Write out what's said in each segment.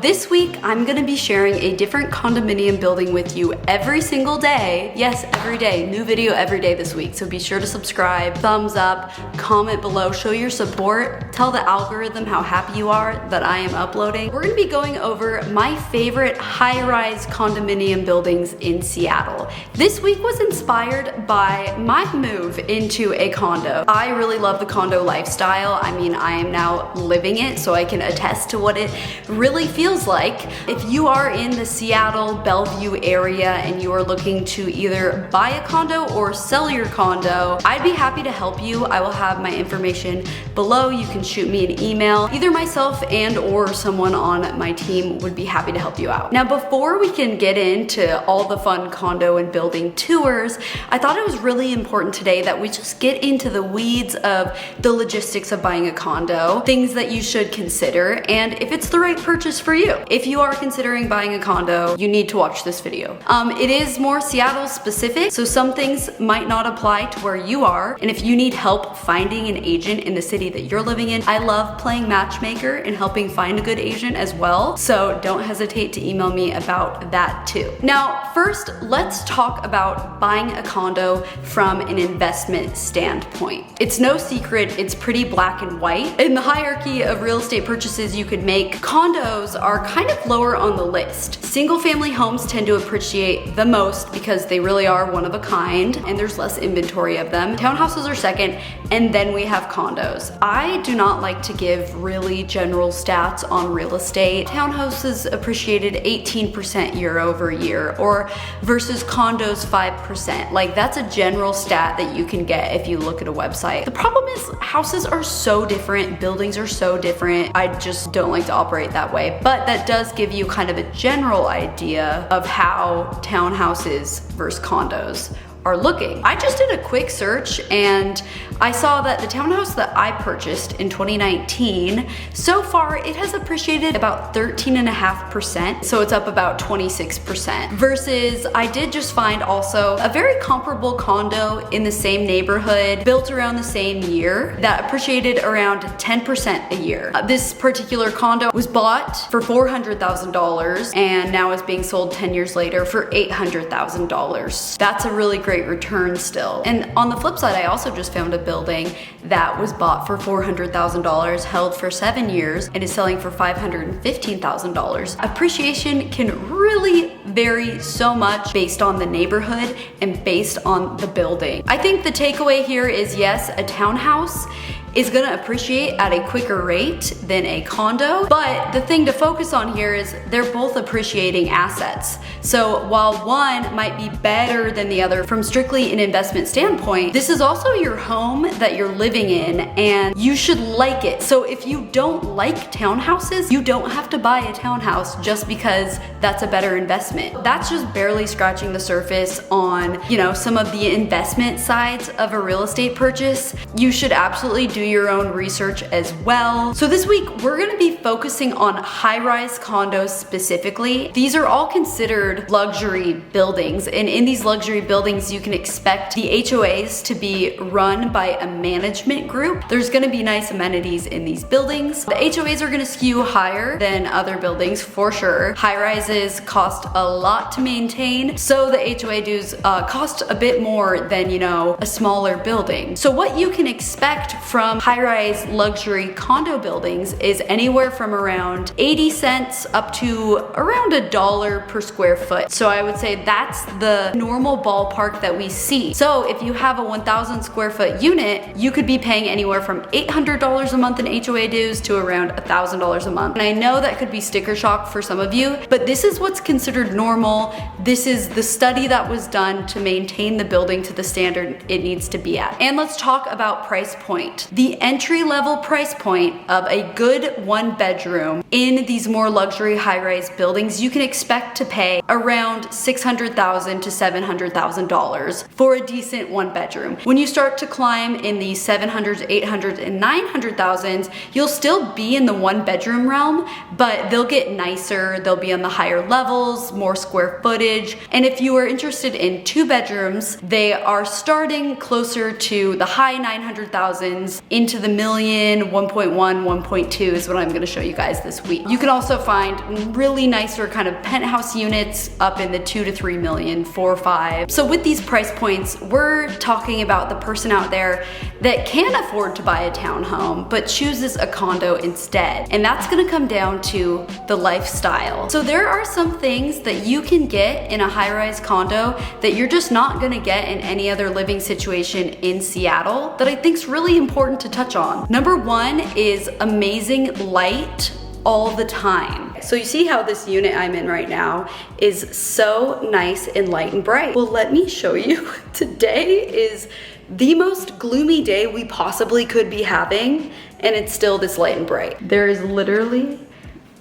This week, I'm gonna be sharing a different condominium building with you every single day. Yes, every day. New video every day this week. So be sure to subscribe, thumbs up, comment below, show your support, tell the algorithm how happy you are that I am uploading. We're gonna be going over my favorite high-rise condominium buildings in Seattle. This week was inspired by my move into a condo. I really love the condo lifestyle. I mean, I am now living it, so I can attest to what it really feels like. If you are in the Seattle, Bellevue area and you are looking to either buy a condo or sell your condo, I'd be happy to help you. I will have my information below. You can shoot me an email. Either myself and or someone on my team would be happy to help you out. Now, before we can get into all the fun condo and building tours, I thought it was really important today that we just get into the weeds of the logistics of buying a condo, things that you should consider, and if it's the right purchase for you. If you are considering buying a condo, you need to watch this video. It is more Seattle specific, so some things might not apply to where you are, and if you need help finding an agent in the city that you're living in, I love playing matchmaker and helping find a good agent as well, so don't hesitate to email me about that too. Now, first, let's talk about buying a condo from an investment standpoint. It's no secret, it's pretty black and white. In the hierarchy of real estate purchases you could make, condos are kind of lower on the list. Single family homes tend to appreciate the most because they really are one of a kind and there's less inventory of them. Townhouses are second, and then we have condos. I do not like to give really general stats on real estate. Townhouses appreciated 18% year over year, or versus condos 5%. Like, that's a general stat that you can get if you look at a website. The problem is houses are so different, buildings are so different. I just don't like to operate that way. But that does give you kind of a general idea of how townhouses versus condos are looking. I just did a quick search and I saw that the townhouse that I purchased in 2019, so far it has appreciated about 13.5%, so it's up about 26%. Versus I did just find also a very comparable condo in the same neighborhood, built around the same year, that appreciated around 10% a year. This particular condo was bought for $400,000 and now is being sold 10 years later for $800,000. That's a really great return still. And on the flip side, I also just found a building that was bought for $400,000, held for 7 years, and is selling for $515,000. Appreciation can really vary so much based on the neighborhood and based on the building. I think the takeaway here is, yes, a townhouse is gonna appreciate at a quicker rate than a condo, but the thing to focus on here is they're both appreciating assets. So while one might be better than the other from strictly an investment standpoint, this is also your home that you're living in and you should like it. So if you don't like townhouses, you don't have to buy a townhouse just because that's a better investment. That's just barely scratching the surface on, some of the investment sides of a real estate purchase. You should absolutely do your own research as well. So this week, we're gonna be focusing on high-rise condos specifically. These are all considered luxury buildings, and in these luxury buildings, you can expect the HOAs to be run by a management group. There's gonna be nice amenities in these buildings. The HOAs are gonna skew higher than other buildings for sure. High-rises cost a lot to maintain, so the HOA dues cost a bit more than, a smaller building. So what you can expect from high-rise luxury condo buildings is anywhere from around 80 cents up to around $1 per square foot. So I would say that's the normal ballpark that we see. So if you have a 1,000 square foot unit, you could be paying anywhere from $800 a month in HOA dues to around $1,000 a month. And I know that could be sticker shock for some of you, but this is what's considered normal. This is the study that was done to maintain the building to the standard it needs to be at. And let's talk about price point. The entry-level price point of a good one bedroom in these more luxury high-rise buildings, you can expect to pay around $600,000 to $700,000 for a decent one bedroom. When you start to climb in the $700,000, $800,000, and $900,000, you'll still be in the one bedroom realm, but they'll get nicer, they'll be on the higher levels, more square footage. And if you are interested in two bedrooms, they are starting closer to the high 900,000s into the million, 1.1, 1.2 is what I'm gonna show you guys this week. You can also find really nicer kind of penthouse units up in the 2 to 3 million, 4 or 5. So with these price points, we're talking about the person out there that can afford to buy a townhome, but chooses a condo instead. And that's gonna come down to the lifestyle. So there are some things that you can get in a high-rise condo that you're just not gonna get in any other living situation in Seattle that I think is really important to touch on. Number one is amazing light all the time. So you see how this unit I'm in right now is so nice and light and bright. Well, let me show you. Today is the most gloomy day we possibly could be having, and it's still this light and bright. There is literally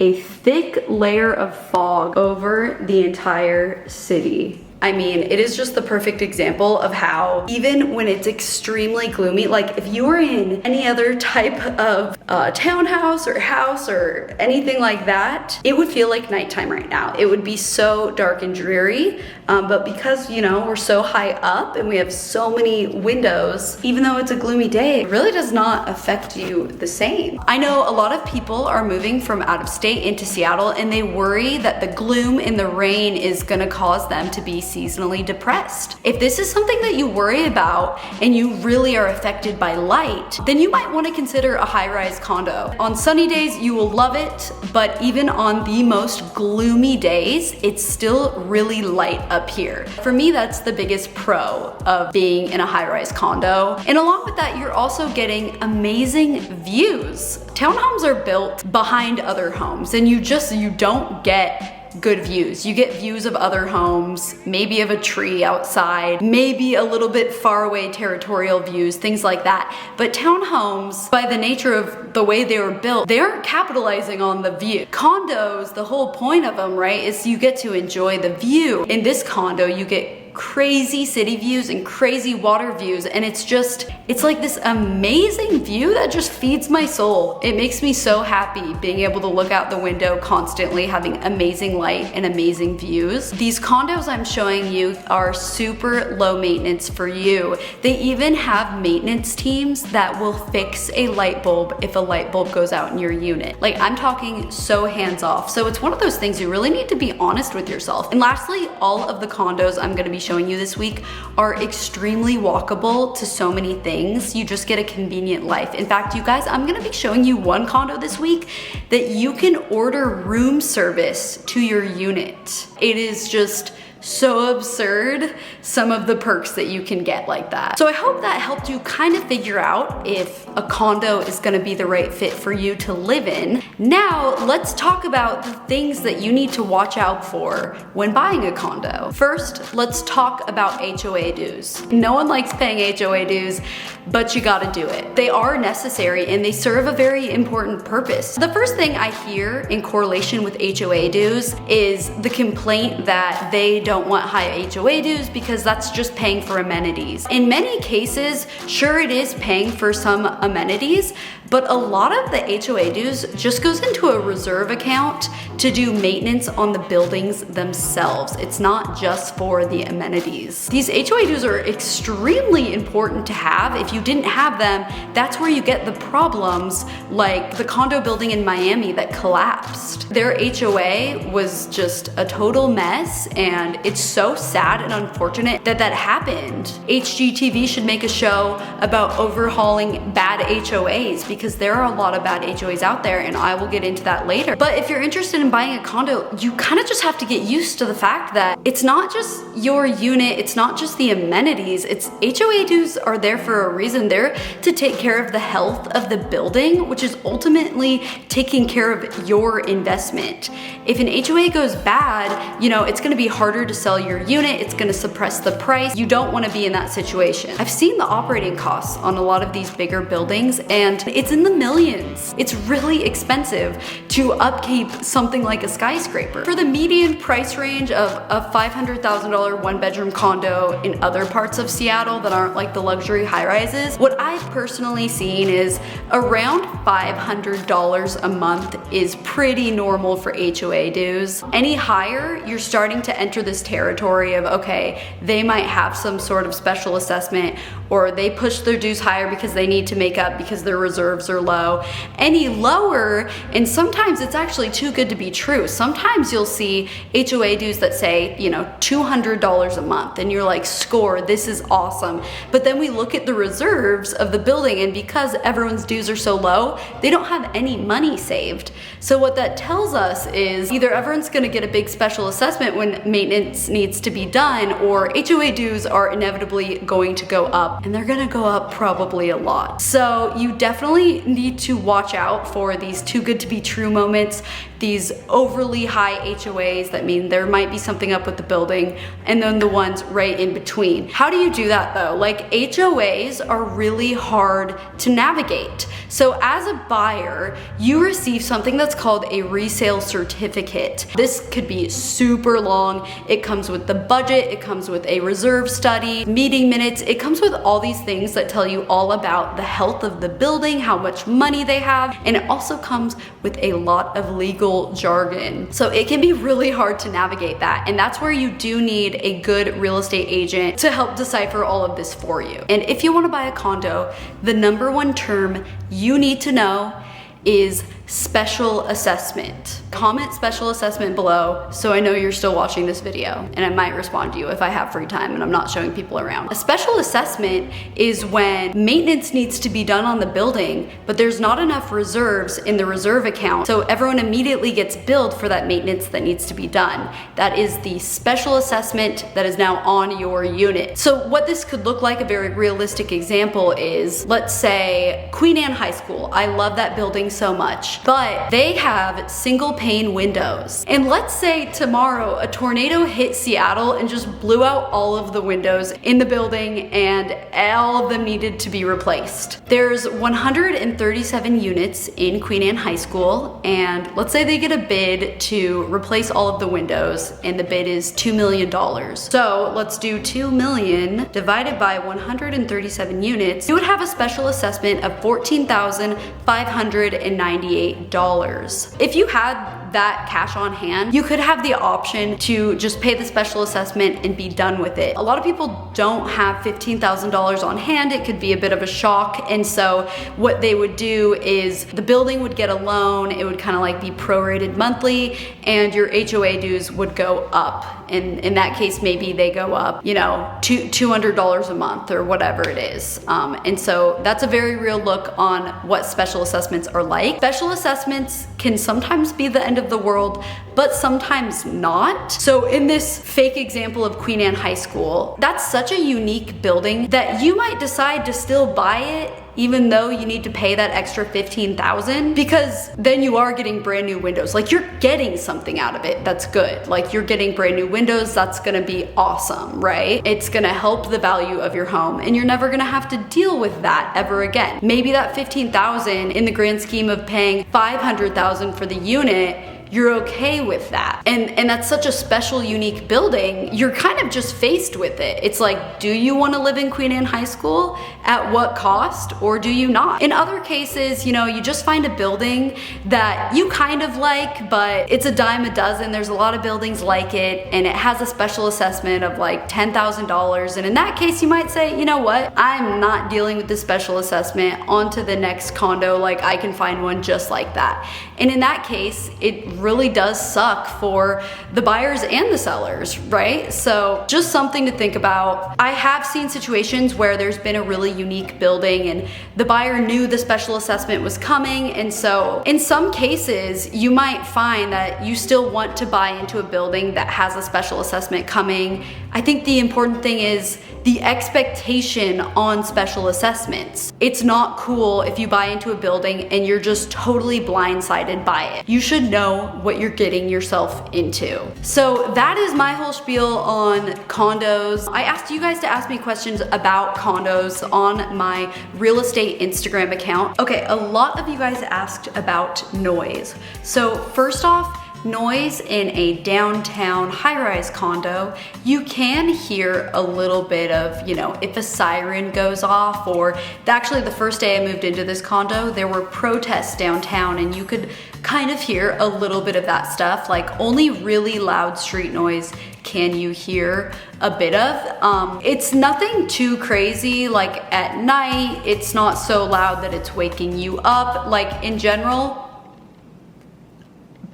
a thick layer of fog over the entire city. I mean, it is just the perfect example of how even when it's extremely gloomy, like if you were in any other type of townhouse or house or anything like that, it would feel like nighttime right now. It would be so dark and dreary, but because, you know, we're so high up and we have so many windows, even though it's a gloomy day, it really does not affect you the same. I know a lot of people are moving from out of state into Seattle and they worry that the gloom and the rain is gonna cause them to be seasonally depressed. If this is something that you worry about and you really are affected by light, then you might want to consider a high-rise condo. On sunny days, you will love it, but even on the most gloomy days, it's still really light up here. For me, that's the biggest pro of being in a high-rise condo. And along with that, you're also getting amazing views. Townhomes are built behind other homes, and you don't get good views. You get views of other homes, maybe of a tree outside, maybe a little bit far away territorial views, things like that. But townhomes, by the nature of the way they were built, they aren't capitalizing on the view. Condos, the whole point of them, right, is you get to enjoy the view. In this condo, you get crazy city views and crazy water views, and it's like this amazing view that just feeds my soul. It makes me so happy being able to look out the window constantly, having amazing light and amazing views. These condos I'm showing you are super low maintenance for you. They even have maintenance teams that will fix a light bulb if a light bulb goes out in your unit. Like, I'm talking so hands off. So it's one of those things you really need to be honest with yourself. And lastly, all of the condos I'm gonna be showing you this week are extremely walkable to so many things. You just get a convenient life. In fact, you guys, I'm gonna be showing you one condo this week that you can order room service to your unit. It is just so absurd, some of the perks that you can get like that. So I hope that helped you kind of figure out if a condo is gonna be the right fit for you to live in. Now, let's talk about the things that you need to watch out for when buying a condo. First, let's talk about HOA dues. No one likes paying HOA dues, but you gotta do it. They are necessary and they serve a very important purpose. The first thing I hear in correlation with HOA dues is the complaint that they don't want high HOA dues because that's just paying for amenities. In many cases, sure, it is paying for some amenities, but a lot of the HOA dues just goes into a reserve account to do maintenance on the buildings themselves. It's not just for the amenities. These HOA dues are extremely important to have. If you didn't have them, that's where you get the problems like the condo building in Miami that collapsed. Their HOA was just a total mess, and it's so sad and unfortunate that that happened. HGTV should make a show about overhauling bad HOAs because there are a lot of bad HOAs out there, and I will get into that later. But if you're interested in buying a condo, you kind of just have to get used to the fact that it's not just your unit, it's not just the amenities, it's HOA dues are there for a reason. They're to take care of the health of the building, which is ultimately taking care of your investment. If an HOA goes bad, you know, it's gonna be harder to sell your unit, it's gonna suppress the price. You don't wanna be in that situation. I've seen the operating costs on a lot of these bigger buildings, and it's in the millions. It's really expensive to upkeep something like a skyscraper. For the median price range of a $500,000 one-bedroom condo in other parts of Seattle that aren't like the luxury high-rises, what I've personally seen is around $500 a month is pretty normal for HOA dues. Any higher, you're starting to enter this territory of, okay, they might have some sort of special assessment or they push their dues higher because they need to make up because their reserves are low. Any lower, and sometimes it's actually too good to be true. Sometimes you'll see HOA dues that say, you know, $200 a month, and you're like, score, this is awesome. But then we look at the reserves of the building, and because everyone's dues are so low, they don't have any money saved. So what that tells us is either everyone's gonna get a big special assessment when maintenance needs to be done, or HOA dues are inevitably going to go up, and they're gonna go up probably a lot. So you definitely need to watch out for these too good to be true moments, these overly high HOAs that mean there might be something up with the building, and then the ones right in between. How do you do that though? Like, HOAs are really hard to navigate. So as a buyer, you receive something that's called a resale certificate. This could be super long. It comes with the budget, it comes with a reserve study, meeting minutes, it comes with all these things that tell you all about the health of the building, how much money they have, and it also comes with a lot of legal jargon. So it can be really hard to navigate that, and that's where you do need a good real estate agent to help decipher all of this for you. And if you want to buy a condo, the number one term you need to know is special assessment. Comment special assessment below so I know you're still watching this video, and I might respond to you if I have free time and I'm not showing people around. A special assessment is when maintenance needs to be done on the building, but there's not enough reserves in the reserve account, so everyone immediately gets billed for that maintenance that needs to be done. That is the special assessment that is now on your unit. So what this could look like, a very realistic example is, let's say Queen Anne High School. I love that building so much, but they have single pane windows. And let's say tomorrow a tornado hit Seattle and just blew out all of the windows in the building, and all of them needed to be replaced. There's 137 units in Queen Anne High School, and let's say they get a bid to replace all of the windows, and the bid is $2 million. So let's do 2 million divided by 137 units. You would have a special assessment of $14,598. If you had that cash on hand, you could have the option to just pay the special assessment and be done with it. A lot of people don't have $15,000 on hand. It could be a bit of a shock, and so what they would do is the building would get a loan. It would kind of like be prorated monthly, and your HOA dues would go up. And in that case, maybe they go up, you know, $200 a month or whatever it is. And so that's a very real look on what special assessments are like. Special assessments can sometimes be the end of the world, but sometimes not. So in this fake example of Queen Anne High School, that's such a unique building that you might decide to still buy it even though you need to pay that extra $15,000, because then you are getting brand new windows. Like, you're getting something out of it that's good. Like, you're getting brand new windows, that's gonna be awesome, right? It's gonna help the value of your home, and you're never gonna have to deal with that ever again. Maybe that $15,000 in the grand scheme of paying $500,000 for the unit, you're okay with that. And that's such a special, unique building, you're kind of just faced with it. It's like, do you want to live in Queen Anne High School? At what cost? Or do you not? In other cases, you know, you just find a building that you kind of like, but it's a dime a dozen. There's a lot of buildings like it, and it has a special assessment of like $10,000. And in that case, you might say, you know what? I'm not dealing with this special assessment. On to the next condo. Like, I can find one just like that. And in that case, it really does suck for the buyers and the sellers, right? So just something to think about. I have seen situations where there's been a really unique building and the buyer knew the special assessment was coming, and so in some cases you might find that you still want to buy into a building that has a special assessment coming. I think the important thing is the expectation on special assessments. It's not cool if you buy into a building and you're just totally blindsided by it. You should know what you're getting yourself into. So that is my whole spiel on condos. I asked you guys to ask me questions about condos on my real estate Instagram account. Okay, a lot of you guys asked about noise. So first off, noise in a downtown high-rise condo, you can hear a little bit of, you know, if a siren goes off, or actually the first day I moved into this condo, there were protests downtown, and you could kind of hear a little bit of that stuff. Like only really loud street noise can you hear a bit of. It's nothing too crazy. Like at night, it's not so loud that it's waking you up. Like in general,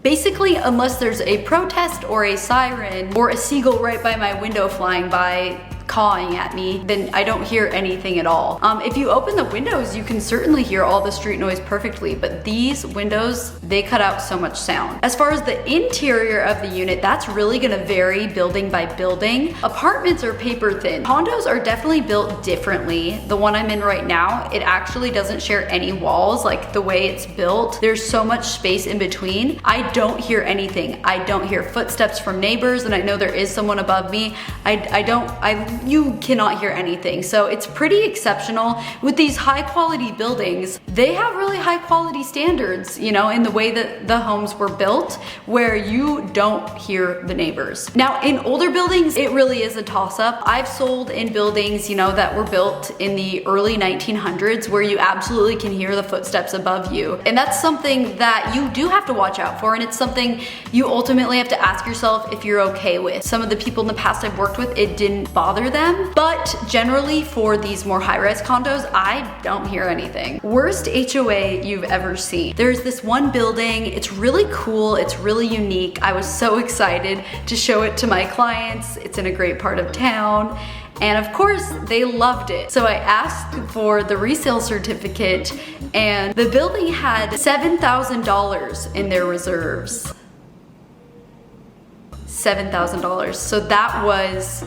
basically, unless there's a protest or a siren or a seagull right by my window flying by cawing at me, then I don't hear anything at all. If you open the windows, you can certainly hear all the street noise perfectly, but these windows, they cut out so much sound. As far as the interior of the unit, that's really gonna vary building by building. Apartments are paper thin. Condos are definitely built differently. The one I'm in right now, it actually doesn't share any walls. Like the way it's built, there's so much space in between. I don't hear anything. I don't hear footsteps from neighbors, and I know there is someone above me. You cannot hear anything. So it's pretty exceptional. With these high quality buildings, they have really high quality standards, you know, in the way that the homes were built, where you don't hear the neighbors. Now in older buildings, it really is a toss up. I've sold in buildings, you know, that were built in the early 1900s where you absolutely can hear the footsteps above you. And that's something that you do have to watch out for. And it's something you ultimately have to ask yourself if you're okay with. Some of the people in the past I've worked with, it didn't bother them, but generally for these more high-rise condos, I don't hear anything. Worst HOA you've ever seen. There's this one building, it's really cool, it's really unique. I was so excited to show it to my clients. It's in a great part of town. And of course, they loved it. So I asked for the resale certificate, and the building had $7,000 in their reserves. $7,000. So that was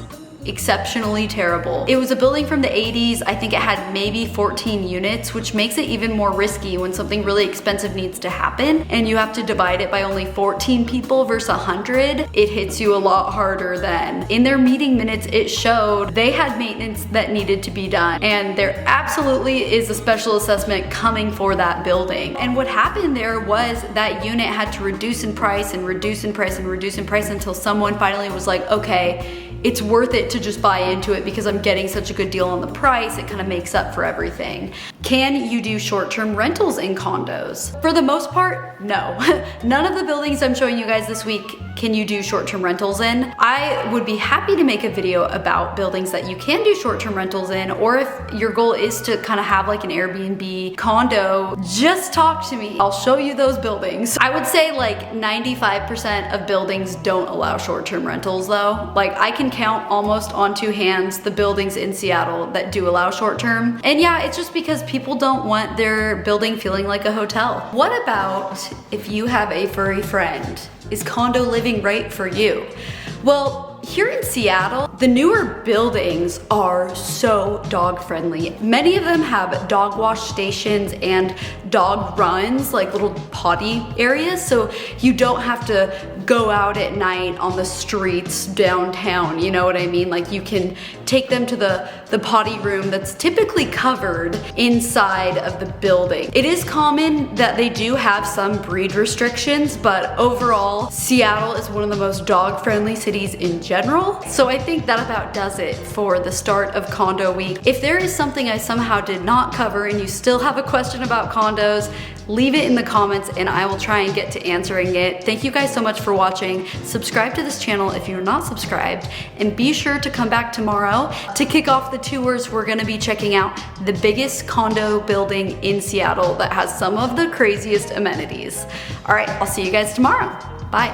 exceptionally terrible. It was a building from the 80s. I think it had maybe 14 units, which makes it even more risky when something really expensive needs to happen and you have to divide it by only 14 people versus 100. It hits you a lot harder then. In their meeting minutes, it showed they had maintenance that needed to be done, and there absolutely is a special assessment coming for that building. And what happened there was that unit had to reduce in price and reduce in price and reduce in price until someone finally was like, okay, it's worth it to just buy into it because I'm getting such a good deal on the price. It kind of makes up for everything. Can you do short-term rentals in condos? For the most part, no. None of the buildings I'm showing you guys this week can you do short-term rentals in. I would be happy to make a video about buildings that you can do short-term rentals in, or if your goal is to kind of have like an Airbnb condo, just talk to me. I'll show you those buildings. I would say like 95% of buildings don't allow short-term rentals though. Like I can count almost on two hands the buildings in Seattle that do allow short-term. And yeah, it's just because people don't want their building feeling like a hotel. What about if you have a furry friend? Is condo living right for you? Well, here in Seattle, the newer buildings are so dog friendly. Many of them have dog wash stations and dog runs, like little potty areas, so you don't have to go out at night on the streets downtown, you know what I mean? Like you can take them to the potty room that's typically covered inside of the building. It is common that they do have some breed restrictions, but overall, Seattle is one of the most dog-friendly cities in general. So I think that about does it for the start of condo week. If there is something I somehow did not cover and you still have a question about condos, leave it in the comments and I will try and get to answering it. Thank you guys so much for watching. Subscribe to this channel if you're not subscribed, and be sure to come back tomorrow to kick off the tours. We're gonna be checking out the biggest condo building in Seattle that has some of the craziest amenities. All right, I'll see you guys tomorrow. Bye.